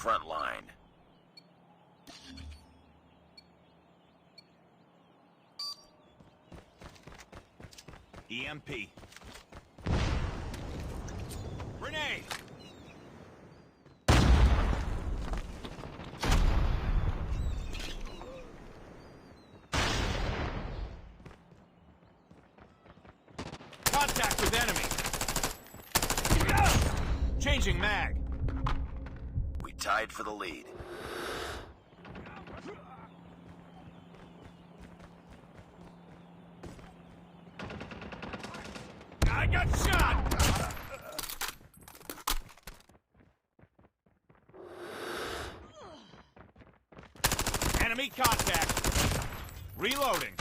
front line. EMP. Grenade! Contact with enemy! Changing mag! We tied for the lead. I got shot! Enemy contact! Reloading!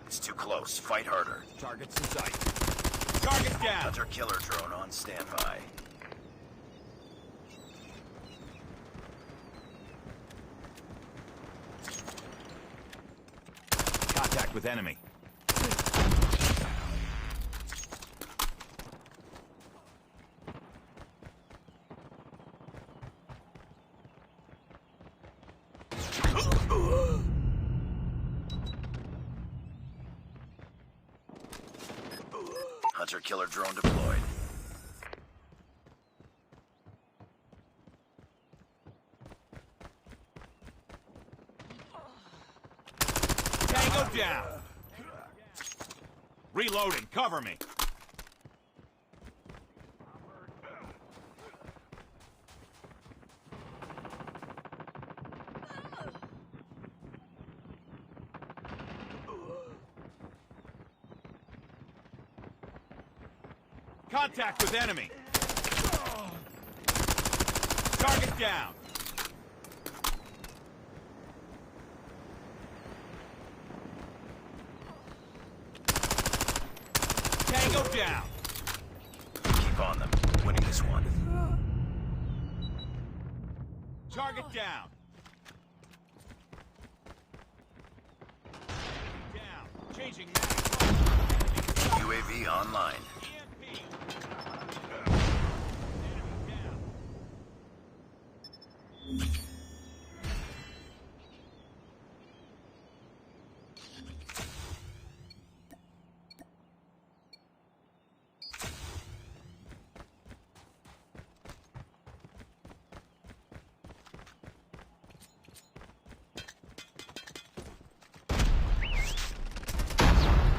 It's too close. Fight harder. Targets in sight. Target down! Hunter-killer drone on standby. Contact with enemy. Hunter-killer drone deployed. Tango down! Reloading, cover me! Contact with enemy! Target down! Tango down! Keep on them. Winning this one. Target down! Down. Changing mag. UAV online. EMP. Enemy down.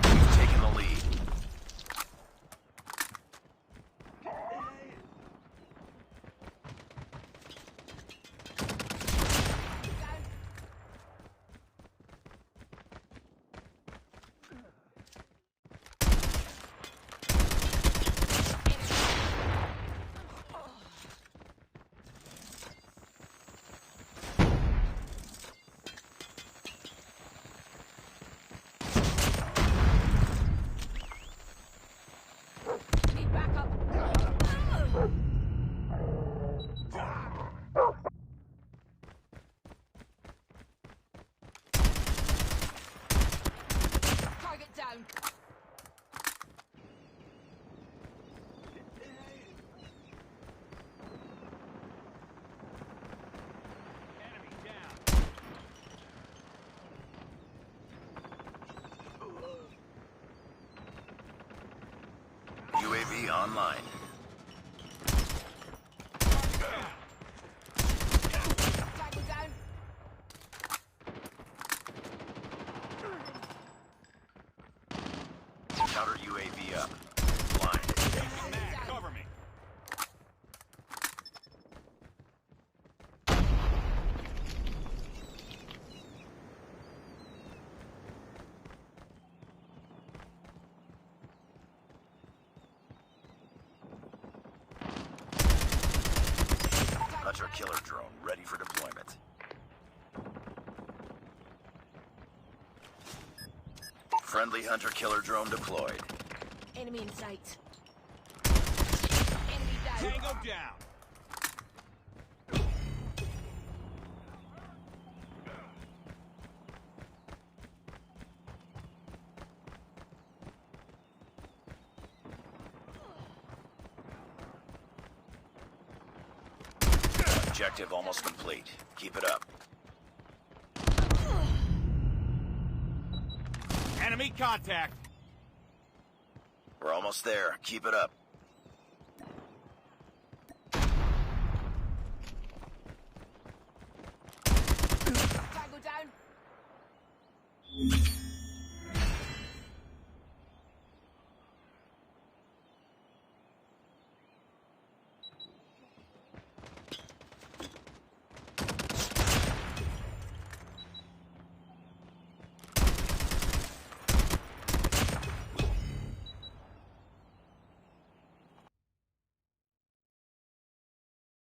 We've taken the lead. Need backup. Target down. Enemy down. UAV online. Tango down. Counter UAV up. Blind. Changing mag, cover me. Hunter-killer drone ready for deployment. Friendly hunter-killer drone deployed. Enemy in sight. Enemy down. Tango down. objective almost complete. Keep it up. Enemy contact. We're almost there. Keep it up.